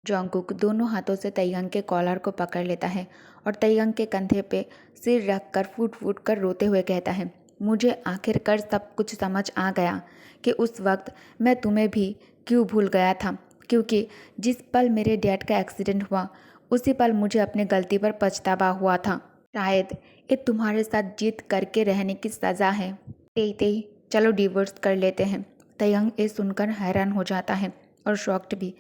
Jungkook दोनों हाथों से तैयंग के कॉलर को पकड़ लेता है और तैयंग के कंधे पे सिर रखकर फूट फूट कर रोते हुए कहता है, मुझे आखिरकार सब कुछ समझ आ गया कि उस वक्त मैं तुम्हें भी क्यों भूल गया था, क्योंकि जिस पल मेरे डैड का एक्सीडेंट हुआ उसी पल मुझे अपनी गलती पर पछतावा हुआ था। शायद ये तुम्हारे साथ जीत करके रहने की सज़ा है। तेई तेई, चलो डिवोर्स कर लेते हैं। तैयंग ये सुनकर हैरान हो जाता है और शॉक्ड भी।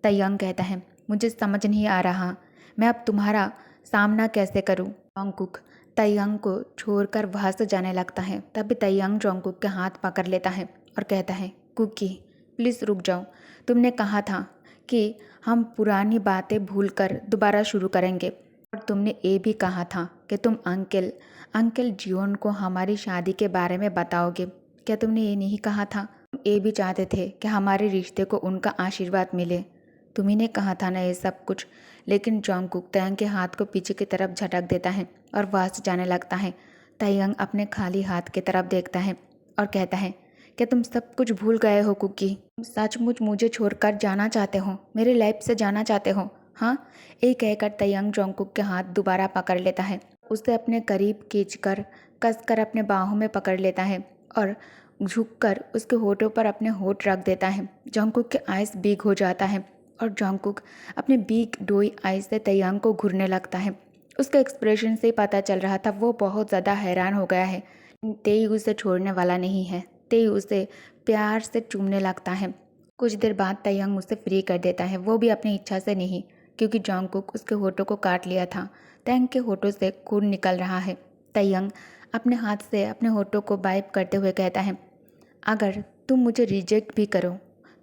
तैयंग कहता है, मुझे समझ नहीं आ रहा मैं अब तुम्हारा सामना कैसे करूं। जोंगकुक तैयंग को छोड़कर वहाँ से जाने लगता है। तभी तैयंग जोंगकुक के हाथ पकड़ लेता है और कहता है, कुकी प्लीज़ रुक जाओ। तुमने कहा था कि हम पुरानी बातें भूलकर दोबारा शुरू करेंगे, और तुमने ये भी कहा था कि तुम अंकल जियोन को हमारी शादी के बारे में बताओगे। क्या तुमने ये नहीं कहा था? तुम ये भी चाहते थे कि हमारे रिश्ते को उनका आशीर्वाद मिले। तुम्ही ने कहा था ना ये सब कुछ। लेकिन जोंगकुक तैयंग के हाथ को पीछे की तरफ झटक देता है और वहाँ से जाने लगता है। तैयंग अपने खाली हाथ की तरफ देखता है और कहता है, क्या तुम सब कुछ भूल गए हो कुकी? तुम सचमुच मुझे छोड़कर जाना चाहते हो, मेरे लाइफ से जाना चाहते हो? हाँ, ये कहकर तैयंग जोंगकुक के हाथ दोबारा पकड़ लेता है, उसे अपने करीब खींचकर कसकर अपने बाहों में पकड़ लेता है और झुककर उसके होठों पर अपने होठ रख देता है। जोंगकुक के आइस बिग हो जाता है और जोंगकुक अपने बिग डोई आइस से तैयंग को घूरने लगता है। उसके एक्सप्रेशन से पता चल रहा था वो बहुत ज़्यादा हैरान हो गया है। तेई उसे छोड़ने वाला नहीं है। तेई उसे प्यार से चूमने लगता है। कुछ देर बाद तैयंग उसे फ्री कर देता है, वो भी अपनी इच्छा से नहीं, क्योंकि जोंगकुक उसके होठों को काट लिया था। तैयंग के होठों से खून निकल रहा है। तैयंग अपने हाथ से अपने होठों को वाइप करते हुए कहता है, अगर तुम मुझे रिजेक्ट भी करो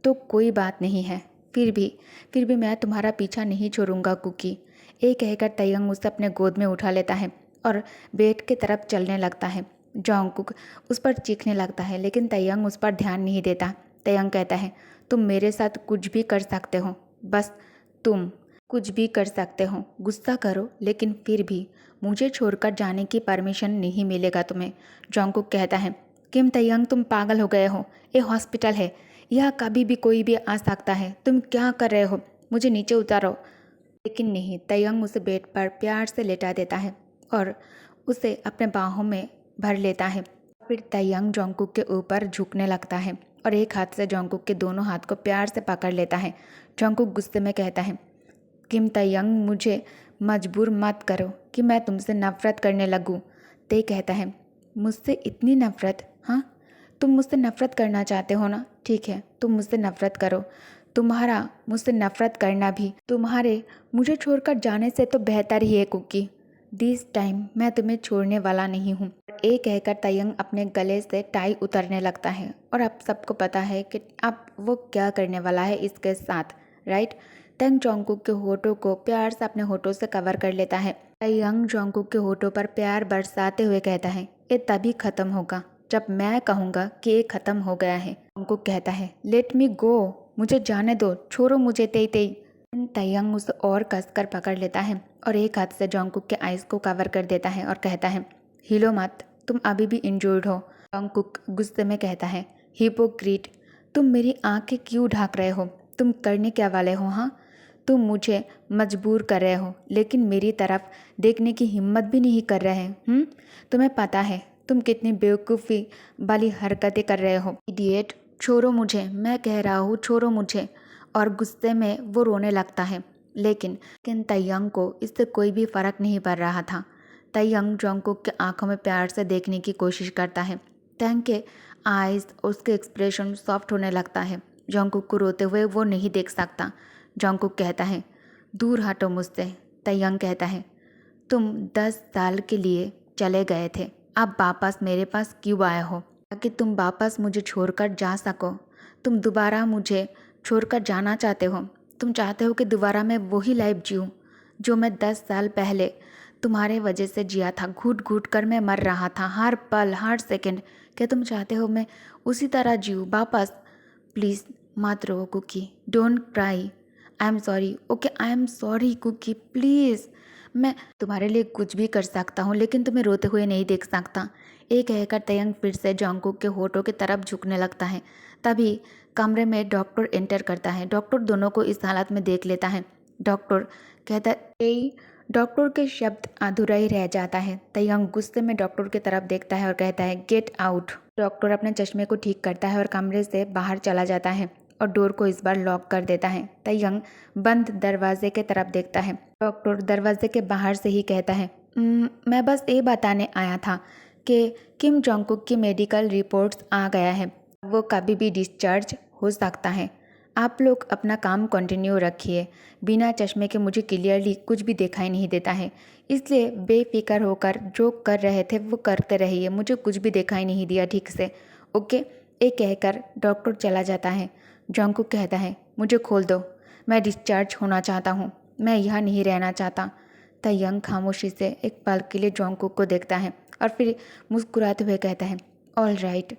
तो कोई बात नहीं है, फिर भी मैं तुम्हारा पीछा नहीं छोड़ूंगा कुकी। ये कहकर तैयंग उसे अपने गोद में उठा लेता है और बेड की तरफ चलने लगता है। जोंगकुक उस पर चीखने लगता है, लेकिन तैयंग उस पर ध्यान नहीं देता। तैयंग कहता है, तुम मेरे साथ कुछ भी कर सकते हो, बस तुम कुछ भी कर सकते हो, गुस्सा करो, लेकिन फिर भी मुझे छोड़कर जाने की परमिशन नहीं मिलेगा तुम्हें। जोंगकुक कहता है, किम तैयंग, तुम पागल हो गए हो, ये हॉस्पिटल है, यहाँ कभी भी कोई भी आ सकता है, तुम क्या कर रहे हो, मुझे नीचे उतारो। लेकिन नहीं, तैयंग उसे बेड पर प्यार से लेटा देता है और उसे अपने बाहों में भर लेता है। फिर तैयंग जोंगकुक के ऊपर झुकने लगता है और एक हाथ से जोंगकुक के दोनों हाथ को प्यार से पकड़ लेता है। जोंगकुक गुस्से में कहता है, किम तैयंग, मुझे मजबूर मत करो कि मैं तुमसे नफरत करने लगूं। ते कहता है, मुझसे इतनी नफरत? हाँ, तुम मुझसे नफरत करना चाहते हो ना, ठीक है, तुम मुझसे नफरत करो। तुम्हारा मुझसे नफरत करना भी तुम्हारे मुझे छोड़कर जाने से तो बेहतर ही है कुकी। दिस टाइम मैं तुम्हें छोड़ने वाला नहीं हूँ। ये कहकर तैयंग अपने गले से टाई उतरने लगता है और अब सबको पता है कि अब वो क्या करने वाला है इसके साथ, राइट। तैयंग जोंगकुक के होठों को प्यार से अपने होठों से कवर कर लेता है। तैयंग जोंगकुक के होठों पर प्यार बरसाते हुए कहता है, ये तभी खत्म होगा जब मैं कहूँगा कि ये खत्म हो गया है। जोंगकुक कहता है, लेट मी गो, मुझे जाने दो, छोड़ो मुझे तेई तेई। तैयंग उसे और कसकर पकड़ लेता है और एक हाथ से जोंगकुक के आइस को कवर कर देता है और कहता है, हिलो मत, तुम अभी भी इंजर्ड हो। जोंगकुक गुस्से में कहता है, हिपोक्रीट, तुम मेरी आंखें क्यों ढाक रहे हो? तुम करने क्या वाले हो? हाँ, तुम मुझे मजबूर कर रहे हो, लेकिन मेरी तरफ देखने की हिम्मत भी नहीं कर रहे हैं। तुम्हें पता है तुम कितनी बेवकूफ़ी वाली हरकतें कर रहे हो। इडियट, छोड़ो मुझे, मैं कह रहा हूँ छोड़ो मुझे। और गुस्से में वो रोने लगता है, लेकिन तैयंग को इससे कोई भी फर्क नहीं पड़ रहा था। तैयंग जोंगकुक के आंखों में प्यार से देखने की कोशिश करता है। तैयंग के आइज उसके एक्सप्रेशन सॉफ्ट होने लगता है। जोंगकुक को रोते हुए वो नहीं देख सकता। जोंगकुक कहता है, दूर हटो मुझसे। तैयंग कहता है, तुम 10 साल के लिए चले गए थे, अब वापस मेरे पास क्यों आए हो? ताकि तुम वापस मुझे छोड़कर जा सको। तुम दोबारा मुझे छोड़कर जाना चाहते हो। तुम चाहते हो कि दोबारा मैं वही लाइफ जीऊँ जो मैं 10 साल पहले तुम्हारे वजह से जिया था। घुट घुट कर मैं मर रहा था, हर पल हर सेकंड। क्या तुम चाहते हो मैं उसी तरह जीऊँ वापस? प्लीज़ मत रो Cookie, don't cry, I am sorry, okay I am sorry Cookie, please. मैं तुम्हारे लिए कुछ भी कर सकता हूँ, लेकिन तुम्हें रोते हुए नहीं देख सकता। ये कहकर तैयंग फिर से जोंगकुक के होठों की तरफ झुकने लगता है। तभी कमरे में डॉक्टर एंटर करता है। डॉक्टर दोनों को इस हालत में देख लेता है। डॉक्टर कहता है, डॉक्टर के शब्द अधूरा ही रह जाता है। तयंग गुस्से में डॉक्टर की तरफ देखता है और कहता है, गेट आउट। डॉक्टर अपने चश्मे को ठीक करता है और कमरे से बाहर चला जाता है और डोर को इस बार लॉक कर देता है। तयंग बंद दरवाजे के तरफ देखता है। डॉक्टर दरवाजे के बाहर से ही कहता है, मैं बस ये बताने आया था कि किम जोंगकुक की मेडिकल रिपोर्ट्स आ गया है, वो कभी भी डिस्चार्ज हो सकता है। आप लोग अपना काम कंटिन्यू रखिए। बिना चश्मे के मुझे क्लियरली कुछ भी दिखाई नहीं देता है, इसलिए बेफिक्र होकर जो कर रहे थे वो करते रहिए। मुझे कुछ भी दिखाई नहीं दिया ठीक से, ओके। ये कहकर डॉक्टर चला जाता है। जोंगकुक कहता है, मुझे खोल दो, मैं डिस्चार्ज होना चाहता हूँ, मैं यहाँ नहीं रहना चाहता। तयंग खामोशी से एक पल के लिए जोंगकुक को देखता है और फिर मुस्कुराते हुए कहता है, ऑल राइट,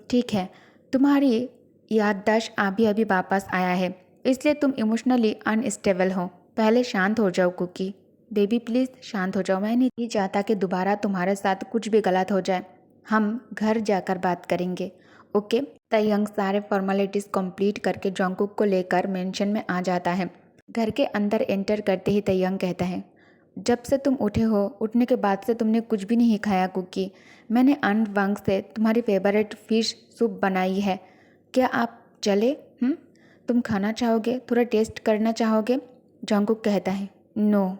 ठीक है। तुम्हारी याददाश्त अभी अभी वापस आया है, इसलिए तुम इमोशनली अनस्टेबल हो। पहले शांत हो जाओ कुकी, बेबी प्लीज़ शांत हो जाओ। मैं नहीं चाहता कि दोबारा तुम्हारे साथ कुछ भी गलत हो जाए। हम घर जाकर बात करेंगे, ओके। तयंग सारे फॉर्मेलिटीज़ कंप्लीट करके जोंगकुक को लेकर मेंशन में आ जाता है। घर के अंदर एंटर करते ही तयंग कहता है, जब से तुम उठे हो, उठने के बाद से तुमने कुछ भी नहीं खाया कुकी। मैंने अन वांग से तुम्हारी फेवरेट फिश सूप बनाई है, क्या आप चले? तुम खाना चाहोगे? थोड़ा टेस्ट करना चाहोगे? जोंगकुक कहता है, नो।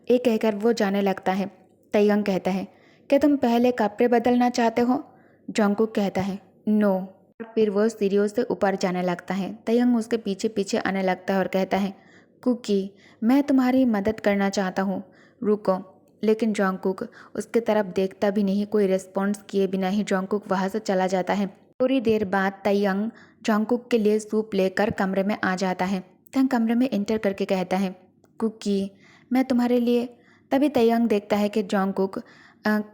ये कहकर वो जाने लगता है। तयंग कहता है, क्या तुम पहले कपड़े बदलना चाहते हो? जोंगकुक कहता है, नो। और फिर वो सीढ़ियों से ऊपर जाने लगता है। तयंग उसके पीछे पीछे आने लगता है और कहता है, कुकी, मैं तुम्हारी मदद करना चाहता हूँ, रुको। लेकिन जोंगकुक उसके तरफ देखता भी नहीं। कोई रिस्पॉन्स किए बिना ही जोंगकुक वहाँ से चला जाता है। थोड़ी देर बाद तयंग जोंगकुक के लिए सूप लेकर कमरे में आ जाता है। तयंग कमरे में एंटर करके कहता है, कुकी, मैं तुम्हारे लिए। तभी तयंग देखता है कि जोंगकुक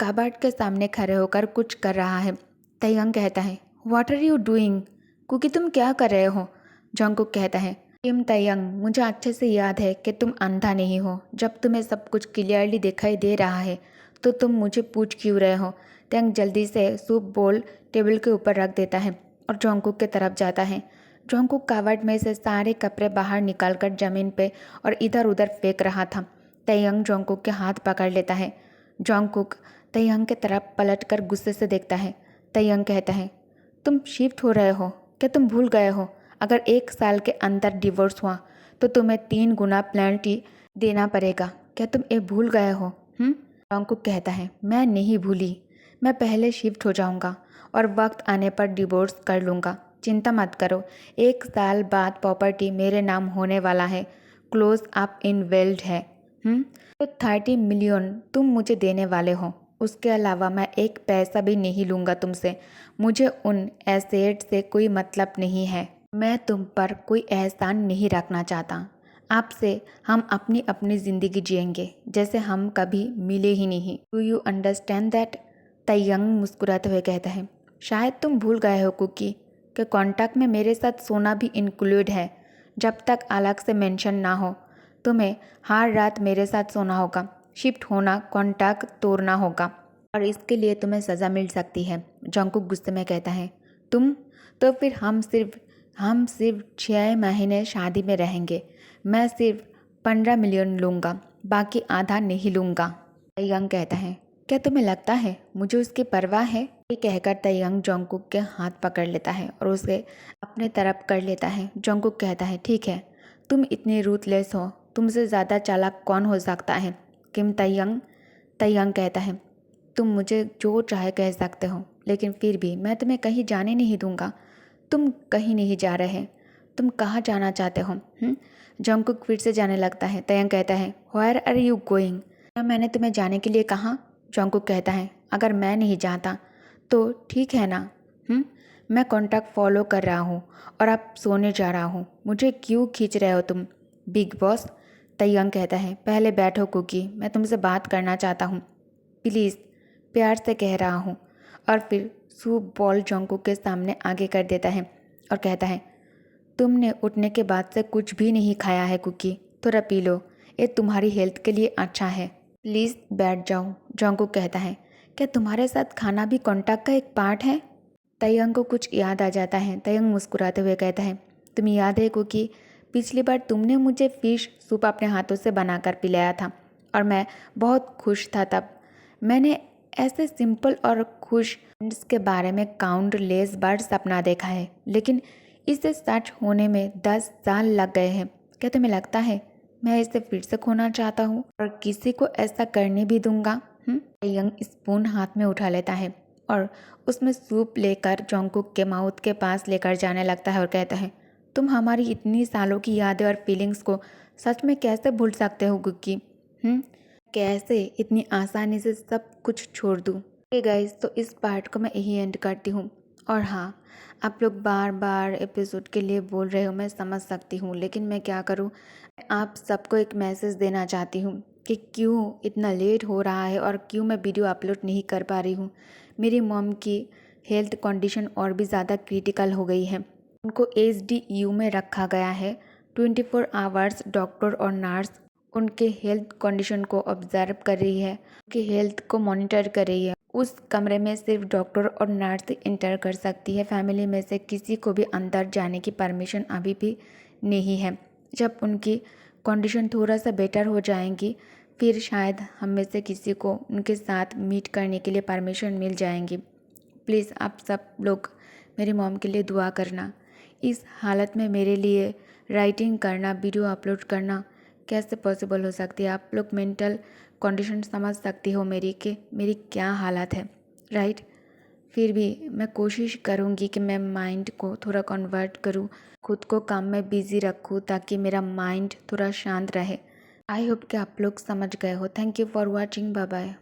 कबर्ड के सामने खड़े होकर कुछ कर रहा है। तयंग कहता है, what are you doing? Cookie, तुम क्या कर रहे हो? जोंगकुक कहता है, किम तयंग, मुझे अच्छे से याद है कि तुम अंधा नहीं हो। जब तुम्हें सब कुछ क्लियरली दिखाई दे रहा है तो तुम मुझे पूछ क्यों रहे हो? तयंग जल्दी से सूप बोल टेबल के ऊपर रख देता है और जोंगकुक के तरफ जाता है। जोंगकुक कबर्ड में से सारे कपड़े बाहर निकालकर जमीन पे और इधर उधर फेंक रहा था। तयंग जोंगकुक के हाथ पकड़ लेता है। जोंगकुक तयंग के तरफ पलटकर गुस्से से देखता है। तयंग कहता है, तुम शिफ्ट हो रहे हो क्या? तुम भूल गए हो अगर 1 साल के अंदर डिवोर्स हुआ तो तुम्हें 3 गुना पेनल्टी देना पड़ेगा। क्या तुम ये भूल गए हो? जोंगकुक कहता है, मैं नहीं भूली। मैं पहले शिफ्ट हो जाऊंगा और वक्त आने पर डिवोर्स कर लूँगा। चिंता मत करो, 1 साल बाद प्रॉपर्टी मेरे नाम होने वाला है। क्लोज अप इन वेल्ड है। तो 30 मिलियन तुम मुझे देने वाले हो। उसके अलावा मैं एक पैसा भी नहीं लूँगा तुमसे। मुझे उन एसेट से कोई मतलब नहीं है। मैं तुम पर कोई एहसान नहीं रखना चाहता। आपसे हम अपनी अपनी ज़िंदगी जिएंगे जैसे हम कभी मिले ही नहीं। Do you understand that? Tayang मुस्कुराते हुए कहता है, शायद तुम भूल गए हो कुकी कि कॉन्ट्रैक्ट में मेरे साथ सोना भी इंक्लूड है। जब तक अलग से मेंशन ना हो, तुम्हें हर रात मेरे साथ सोना होगा। शिफ्ट होना, कॉन्ट्रैक्ट तोड़ना होगा और इसके लिए तुम्हें सज़ा मिल सकती है। जोंगकुक गुस्से में कहता है, तुम? तो फिर हम सिर्फ 6 महीने शादी में रहेंगे। मैं सिर्फ 15 मिलियन लूँगा, बाकी आधा नहीं लूँगा। तयंग कहता है, क्या तुम्हें लगता है मुझे उसकी परवाह है? ये कहकर तयंग जोंगकुक के हाथ पकड़ लेता है और उसे अपने तरफ कर लेता है। जोंगकुक कहता है, ठीक है, तुम इतनी रूथलेस हो, तुमसे ज़्यादा चालाक कौन हो सकता है? किम तयंग? तयंग कहता है, तुम मुझे जो चाहे कह सकते हो, लेकिन फिर भी मैं तुम्हें कहीं जाने नहीं दूंगा। तुम कहीं नहीं जा रहे। तुम कहाँ जाना चाहते हो? जोंगकुक फिर से जाने लगता है। तयंग कहता है, व्हेयर आर यू गोइंग? क्या मैंने तुम्हें जाने के लिए कहा? जोंगकुक कहता है, अगर मैं नहीं जाता तो ठीक है ना? मैं कॉन्ट्रैक्ट फॉलो कर रहा हूँ और अब सोने जा रहा हूँ। मुझे क्यों खींच रहे हो तुम? Big boss? तयंग कहता है, पहले बैठो कुकी, मैं तुमसे बात करना चाहता हूँ, प्लीज़, प्यार से कह रहा हूँ। और फिर सूप बॉल जोंगकुक के सामने आगे कर देता है और कहता है, तुमने उठने के बाद से कुछ भी नहीं खाया है कुकी, थोड़ा पी लो, ये तुम्हारी हेल्थ के लिए अच्छा है। प्लीज़ बैठ जाओ। जोंगकुक कहता है, क्या तुम्हारे साथ खाना भी कॉन्ट्रैक्ट का एक पार्ट है? तयंग को कुछ याद आ जाता है। तयंग मुस्कुराते हुए कहता है, तुम्हें याद है कि पिछली बार तुमने मुझे फिश सूप अपने हाथों से बनाकर पिलाया था और मैं बहुत खुश था तब। मैंने ऐसे सिंपल और खुश के बारे में काउंटलेस बार सपना देखा है, लेकिन इसे सच होने में 10 साल लग गए हैं। क्या तुम्हें लगता है मैं इसे फिर से खोना चाहता हूँ और किसी को ऐसा करने भी दूंगा? यंग स्पून हाथ में उठा लेता है और उसमें सूप लेकर जोंगकुक के माउथ के पास लेकर जाने लगता है और कहता है, तुम हमारी इतनी सालों की यादें और फीलिंग्स को सच में कैसे भूल सकते हो गुक्की? कैसे इतनी आसानी से सब कुछ छोड़ दूँ? गाइस, तो इस पार्ट को मैं यही एंड करती हूँ। और हाँ, आप लोग बार बार एपिसोड के लिए बोल रहे हो, मैं समझ सकती हूँ, लेकिन मैं क्या करूँ। आप सबको एक मैसेज देना चाहती हूँ कि क्यों इतना लेट हो रहा है और क्यों मैं वीडियो अपलोड नहीं कर पा रही हूँ। मेरी मॉम की हेल्थ कंडीशन और भी ज़्यादा क्रिटिकल हो गई है। उनको एचडीयू में रखा गया है। 24 आवर्स डॉक्टर और नर्स उनके हेल्थ कंडीशन को ऑब्जर्व कर रही है, उनकी हेल्थ को मॉनिटर कर रही है। उस कमरे में सिर्फ डॉक्टर और नर्स इंटर कर सकती है। फैमिली में से किसी को भी अंदर जाने की परमिशन अभी भी नहीं है। जब उनकी कंडीशन थोड़ा सा बेटर हो जाएंगी, फिर शायद हम में से किसी को उनके साथ मीट करने के लिए परमिशन मिल जाएंगी। प्लीज़ आप सब लोग मेरी मॉम के लिए दुआ करना। इस हालत में मेरे लिए राइटिंग करना, वीडियो अपलोड करना कैसे पॉसिबल हो सकती है? आप लोग मेंटल कंडीशन समझ सकती हो मेरी कि मेरी क्या हालत है, राइट? फिर भी मैं कोशिश करूँगी कि मैं माइंड को थोड़ा कन्वर्ट करूँ, खुद को काम में बिजी रखूँ ताकि मेरा माइंड थोड़ा शांत रहे। आई होप कि आप लोग समझ गए हो। Thank you for watching. Bye bye.